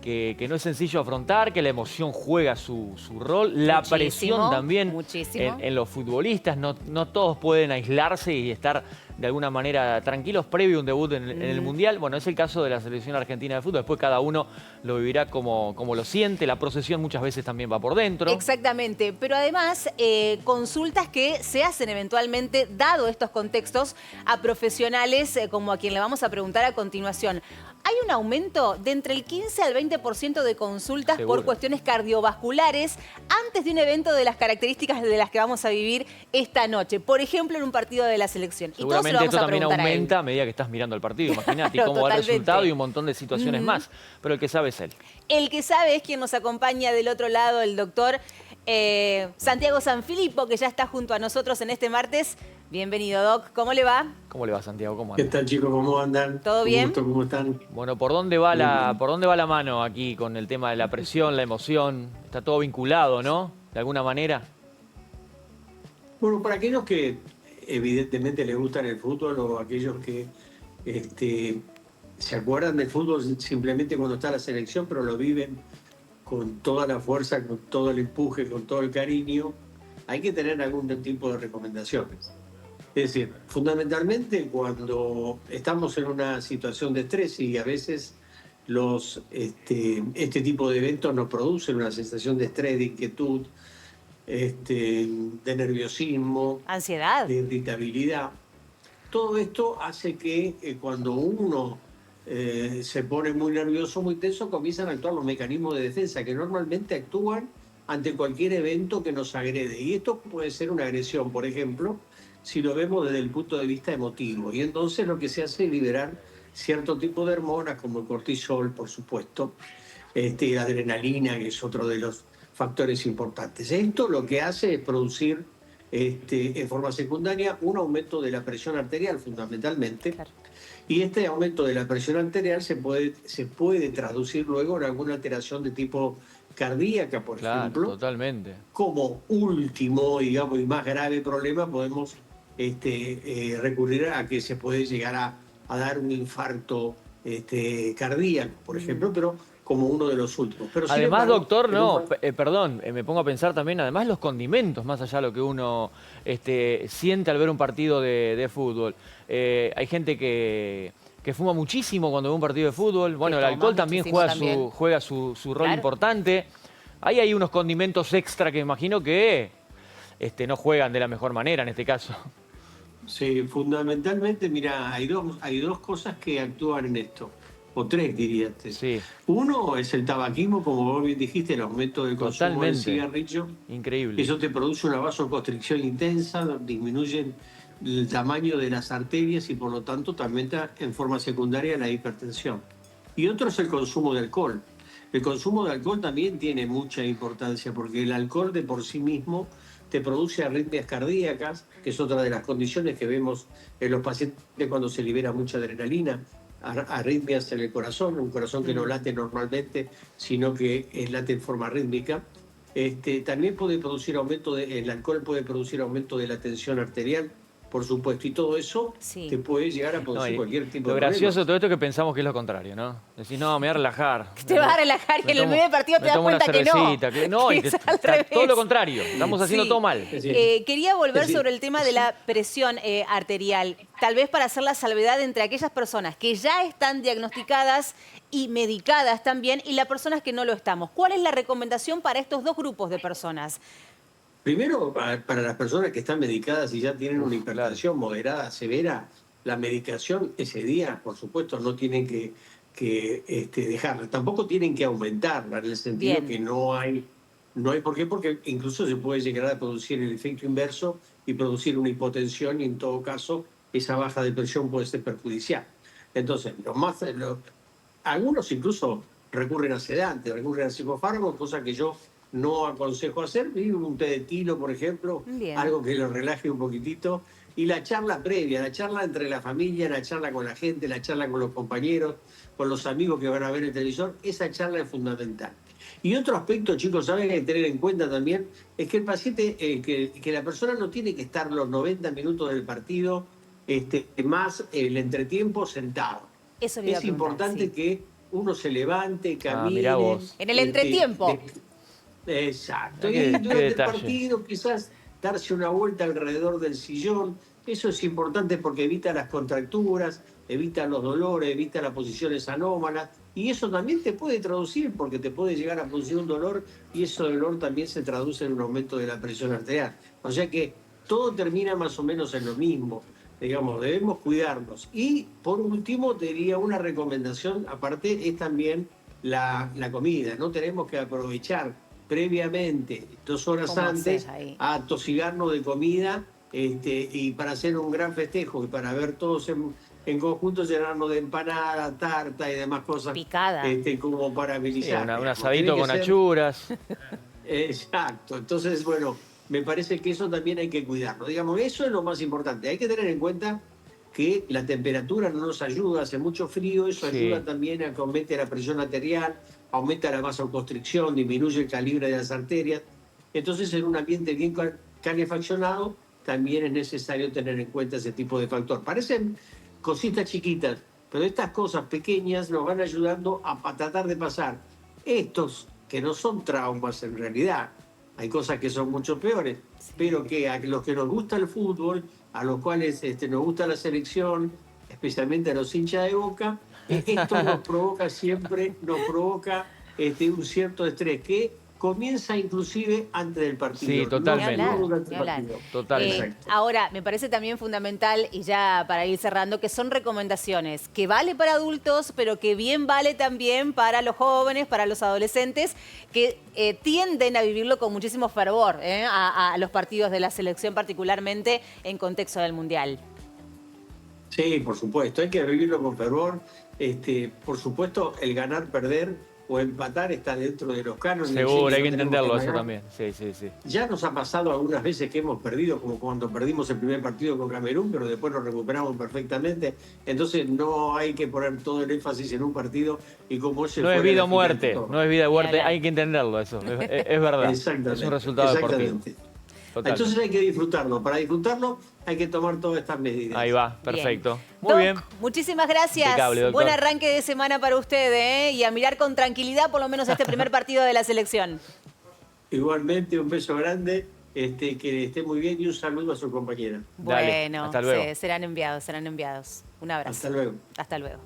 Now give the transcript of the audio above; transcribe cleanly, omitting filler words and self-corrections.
que no es sencillo afrontar, que la emoción juega su rol, la presión también en los futbolistas. No todos pueden aislarse y estar de alguna manera tranquilos previo a un debut en el Mundial. Bueno, es el caso de la selección argentina de fútbol. Después cada uno lo vivirá como lo siente. La procesión muchas veces también va por dentro. Exactamente, pero además consultas que se hacen eventualmente, dado estos contextos, a profesionales como a quien le vamos a preguntar a continuación. Hay un aumento de entre el 15 al 20% de consultas por cuestiones cardiovasculares antes de un evento de las características de las que vamos a vivir esta noche. Por ejemplo, en un partido de la selección. Seguramente esto también aumenta a medida que estás mirando el partido. Imagínate Claro, cómo va el resultado y un montón de situaciones más. Pero el que sabe es él. El que sabe es quien nos acompaña del otro lado, el doctor Santiago Sanfilippo, que ya está junto a nosotros en este martes. Bienvenido, Doc. ¿Cómo le va? ¿Cómo le va, Santiago? ¿Cómo anda? ¿Qué tal, chicos? ¿Cómo andan? ¿Todo bien? Gusto, ¿cómo están? Bueno, ¿por dónde va la mano aquí con el tema de la presión, la emoción? Está todo vinculado, ¿no? De alguna manera. Bueno, para aquellos que evidentemente les gustan el fútbol o aquellos que se acuerdan del fútbol simplemente cuando está la selección, pero lo viven con toda la fuerza, con todo el empuje, con todo el cariño, hay que tener algún tipo de recomendaciones. Es decir, fundamentalmente cuando estamos en una situación de estrés y a veces este tipo de eventos nos producen una sensación de estrés, de inquietud, de nerviosismo, ansiedad, de irritabilidad. Todo esto hace que cuando uno se pone muy nervioso, muy tenso, comienzan a actuar los mecanismos de defensa que normalmente actúan ante cualquier evento que nos agrede. Y esto puede ser una agresión, por ejemplo, si lo vemos desde el punto de vista emotivo. Y entonces lo que se hace es liberar cierto tipo de hormonas, como el cortisol, por supuesto, la adrenalina, que es otro de los factores importantes. Esto lo que hace es producir en forma secundaria un aumento de la presión arterial, fundamentalmente. Claro. Y este aumento de la presión arterial se puede traducir luego en alguna alteración de tipo cardíaca, por ejemplo. Totalmente. Como último, digamos, y más grave problema, podemos recurrir a que se puede llegar a dar un infarto cardíaco, por ejemplo, pero como uno de los últimos. Pero además, doctor, perdón, me pongo a pensar también, además los condimentos, más allá de lo que uno siente al ver un partido de fútbol. Hay gente que fuma muchísimo cuando ve un partido de fútbol. Bueno, el alcohol también juega su rol importante. Ahí hay unos condimentos extra que imagino que no juegan de la mejor manera en este caso. Sí, fundamentalmente, mira, hay dos cosas que actúan en esto, o tres diría. Sí. Uno es el tabaquismo, como vos bien dijiste, el aumento del consumo del cigarrillo. Increíble. Eso te produce una vasoconstricción intensa, disminuye el tamaño de las arterias y por lo tanto también aumenta en forma secundaria la hipertensión. Y otro es el consumo de alcohol. El consumo de alcohol también tiene mucha importancia porque el alcohol de por sí mismo te produce arritmias cardíacas, que es otra de las condiciones que vemos en los pacientes cuando se libera mucha adrenalina, arritmias en el corazón, un corazón que no late normalmente, sino que late en forma rítmica. También puede producir el alcohol puede producir aumento de la tensión arterial, por supuesto, y todo eso te puede llegar a producir cualquier tipo de problema. Lo gracioso de todo esto es que pensamos que es lo contrario, ¿no? Decís, no, me voy a relajar. Te vas a relajar y en el medio del partido te das cuenta que no. No, y todo lo contrario. Estamos haciendo todo mal. Quería volver sobre el tema de la presión arterial. Tal vez para hacer la salvedad entre aquellas personas que ya están diagnosticadas y medicadas también y las personas que no lo estamos. ¿Cuál es la recomendación para estos dos grupos de personas? Primero, para las personas que están medicadas y ya tienen una hipertensión moderada, severa, la medicación ese día, por supuesto, no tienen que dejarla. Tampoco tienen que aumentarla, en el sentido que no hay por qué, porque incluso se puede llegar a producir el efecto inverso y producir una hipotensión y en todo caso esa baja de presión puede ser perjudicial. Entonces, algunos incluso recurren a sedantes, recurren a psicofármacos, cosa que yo no aconsejo hacer. Un té de tilo, por ejemplo, algo que lo relaje un poquitito. Y la charla previa, la charla entre la familia, la charla con la gente, la charla con los compañeros, con los amigos que van a ver el televisor, esa charla es fundamental. Y otro aspecto, chicos, saben que hay que tener en cuenta también, es que el paciente, que la persona no tiene que estar los 90 minutos del partido más el entretiempo sentado. Eso es importante que uno se levante, camine. mirá vos. En el entretiempo. Exacto. Qué- Y qué durante el detalle. partido quizás darse una vuelta alrededor del sillón. Eso es importante porque evita las contracturas, evita los dolores, evita las posiciones anómalas. Y eso también te puede traducir porque te puede llegar a producir un dolor y ese dolor también se traduce en un aumento de la presión arterial. O sea que todo termina más o menos en lo mismo. Digamos, debemos cuidarnos. Y por último, te diría una recomendación, aparte, es también la comida. No tenemos que aprovechar previamente, 2 horas ¿Cómo antes, haces ahí? a atosigarnos de comida y para hacer un gran festejo y para ver todos en conjunto llenarnos de empanada, tarta y demás cosas Picada. como para Sí, amenizar. un digamos. asadito Tiene que con ser- achuras. Exacto. Entonces, bueno, me parece que eso también hay que cuidarlo. Digamos, eso es lo más importante. Hay que tener en cuenta que la temperatura no nos ayuda, hace mucho frío, eso Sí. ayuda también a que aumente la presión arterial, aumenta la vasoconstricción, disminuye el calibre de las arterias. Entonces, en un ambiente bien calefaccionado, también es necesario tener en cuenta ese tipo de factor. Parecen cositas chiquitas, pero estas cosas pequeñas nos van ayudando a tratar de pasar estos que no son traumas en realidad. Hay cosas que son mucho peores, pero que a los que nos gusta el fútbol, a los cuales nos gusta la selección, especialmente a los hinchas de Boca, esto nos provoca siempre, un cierto estrés que comienza inclusive antes del partido. Sí, totalmente. Ni hablar, No durante ni el hablar. partido. Totalmente. Exacto. Ahora, me parece también fundamental, y ya para ir cerrando, que son recomendaciones que vale para adultos, pero que bien vale también para los jóvenes, para los adolescentes, que tienden a vivirlo con muchísimo fervor, a los partidos de la selección, particularmente en contexto del Mundial. Sí, por supuesto, hay que vivirlo con fervor. Por supuesto, el ganar, perder o empatar está dentro de los cánones. Seguro, Sí, hay que no tenemos entenderlo eso negar. también. Sí, sí, sí. Ya nos ha pasado algunas veces que hemos perdido, como cuando perdimos el primer partido con Camerún, pero después nos recuperamos perfectamente. Entonces no hay que poner todo el énfasis en un partido y como ese No es vida o muerte, no es vida o muerte, Ni hablar. hay que entenderlo eso. Es verdad. Exactamente. Es un resultado deportivo. Exactamente. Totalmente. Entonces hay que disfrutarlo. Para disfrutarlo hay que tomar todas estas medidas. Ahí va, Bien. perfecto. Doc, Muy bien. muchísimas gracias. Impecable, doctor. Buen arranque de semana para usted, y a mirar con tranquilidad por lo menos este primer partido de la selección. Igualmente, un beso grande, que esté muy bien y un saludo a su compañera. Dale, Bueno, hasta luego. serán enviados, serán enviados. Un abrazo. Hasta luego. Hasta luego.